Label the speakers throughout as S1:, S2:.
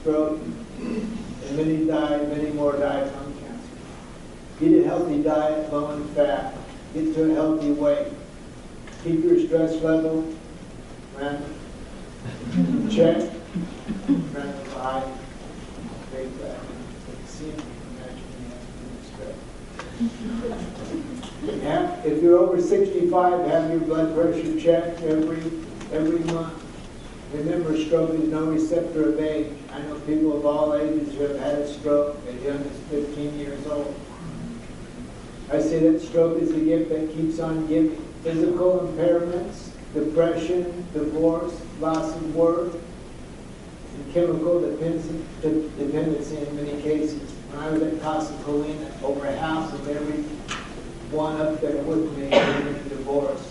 S1: stroke, and many more died from cancer. Eat a healthy diet, low in fat. Get to a healthy weight. Keep your stress level random. Check. Random high. Take that. See if you can imagine you have stress. If you're over 65, have your blood pressure checked every month. Remember, stroke is no receptor of age. I know people of all ages who have had a stroke as young as 15 years old. I say that stroke is a gift that keeps on giving. Physical impairments, depression, divorce, loss of work, and chemical dependency in many cases. When I was at Casa Colina, over half of every one up there with me was in a divorce.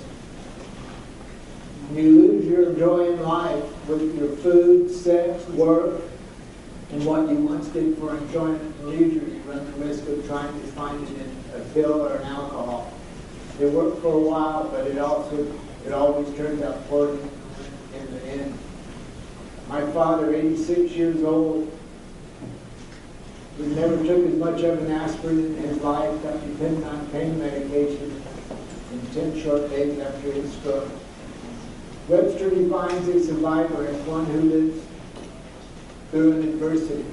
S1: You lose your joy in life with your food, sex, work, and what you once did for enjoyment and leisure. You run the risk of trying to find it in a pill or an alcohol. They work for a while, but it always turns out poorly in the end. My father, 86 years old, he never took as much of an aspirin in his life, got dependent on pain medication in 10 short days after his stroke. Webster defines a survivor as one who lives through an adversity.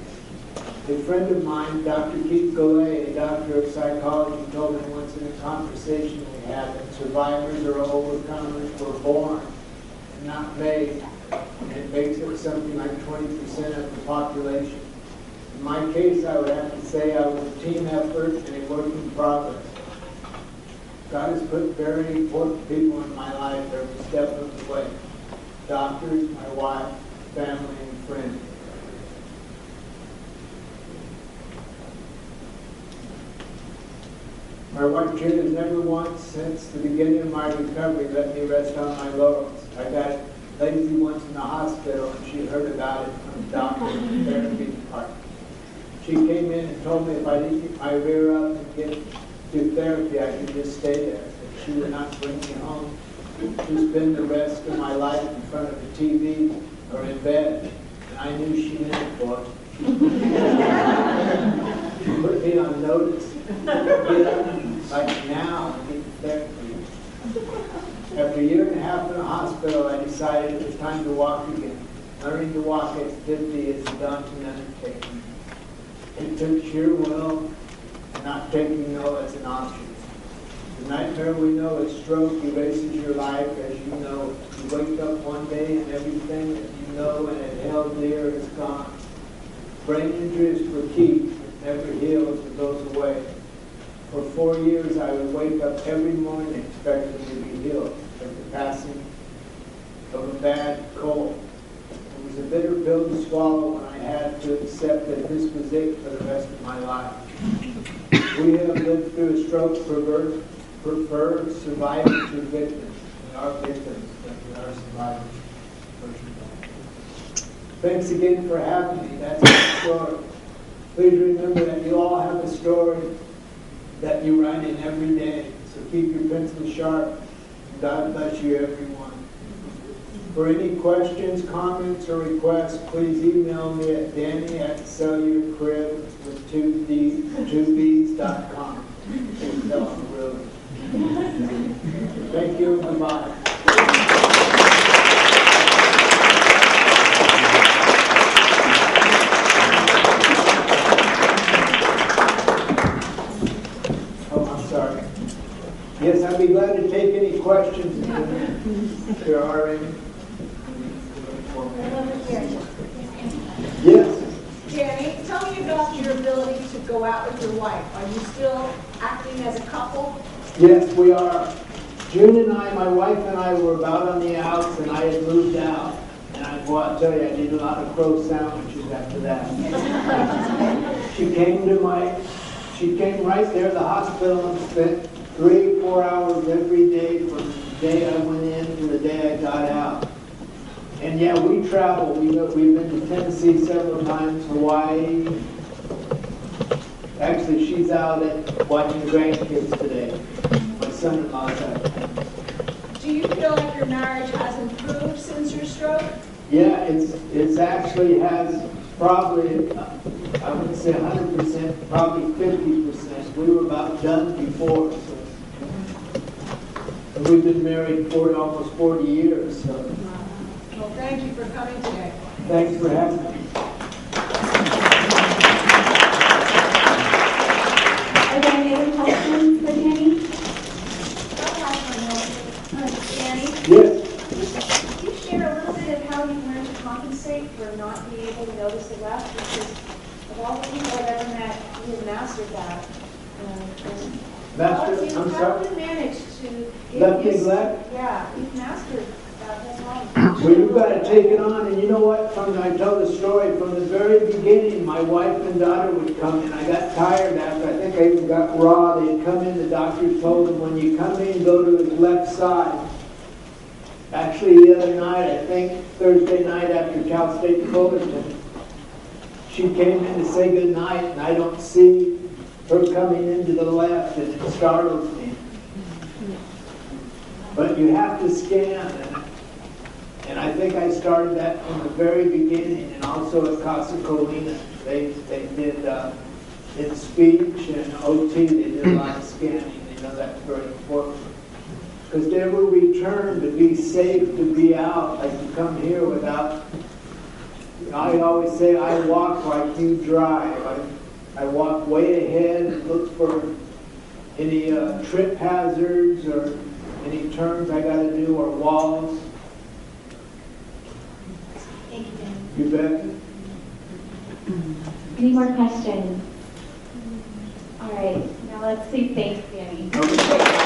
S1: A friend of mine, Dr. Keith Goulet, a doctor of psychology, told me once in a conversation we had that survivors or overcomers were born and not made. And it makes up something like 20% of the population. In my case, I would have to say I was a team effort and a work in progress. God has put very important people in my life every step of the way. Doctors, my wife, family, and friends. My wife Jude has never once, since the beginning of my recovery, let me rest on my laurels. I got lazy once in the hospital, and she heard about it from the doctor in the therapy department. She came in and told me if I didn't get my rear up and get to therapy, I could just stay there. That she would not bring me home to spend the rest of my life in front of the TV or in bed. And I knew she meant it for it. She put me on notice. Get up like now and get to therapy. After a year and a half in the hospital, I decided it was time to walk again. Learning to walk at 50 is a daunting undertaking. It took sheer will, and not taking no as an option. The nightmare we know is stroke erases your life as you know. You wake up one day and everything that you know and had held dear is gone. Brain injury is for keeps. It never heals, it goes away. For 4 years, I would wake up every morning expecting to be healed, like the passing of a bad cold. It was a bitter pill to swallow when I had to accept that this was it for the rest of my life. We have lived through a stroke, prefer survivors to victims. We are victims, but we are survivors. Thanks again for having me. That's my story. Please remember that you all have a story that you write in every day. So keep your pencil sharp. God bless you, everyone. For any questions, comments, or requests, please email me at danny@cellularcrib with 2b's.com. Thank you and goodbye. Yes, I'd be glad to take any questions if there are any. Yes.
S2: Danny, tell me about your ability to go out with your wife. Are you still acting as a couple?
S1: Yes, we are. June and I, my wife and I, were about on the outs, and I had moved out. And I'll tell you, I did a lot of crow sandwiches after that. She came right there to the hospital and spent 3 or 4 hours every day from the day I went in to the day I got out. And yeah, we travel. We've been to Tennessee several times, Hawaii. Actually, she's out watching grandkids today. My son-in-law's out.
S2: Do you feel like your marriage has improved since your stroke?
S1: Yeah, it's actually has probably, I wouldn't say 100%, probably 50%. We were about done before. So. And we've been married for almost 40 years. So.
S2: Well, thank you for coming today.
S1: Thanks for having me.
S3: Are there any other questions for Danny?
S4: Danny,
S1: Yes.
S4: could you share a little bit of how you learned to compensate for not being able to notice the left? Because of all the people I've ever met, you have mastered that.
S1: I'm
S4: how
S1: sorry?
S4: do you manage to get
S1: Left
S4: used-
S1: neglect?
S4: Yeah, you've mastered that whole problem.
S1: Well, you've got to take it on, and you know what? I tell the story from the very beginning. My wife and daughter would come in. I got tired after. I think I even got raw. They'd come in. The doctors told them, when you come in, go to his left side. Actually, the other night, I think Thursday night after Cal State Fullerton, she came in to say good night, and I don't see her coming into the left, and it startles me. But you have to scan, and I think I started that from the very beginning, and also at Casa Colina. They did in speech and OT, they did a lot of scanning. They know that's very important. Because never return to be safe, to be out, like you come here without. I always say I walk like you drive. I walk way ahead and look for any trip hazards or any turns I got to do or walls.
S4: Thank you, Danny.
S1: You bet.
S3: Any more questions? All right, now let's say thanks, Danny.
S1: Okay.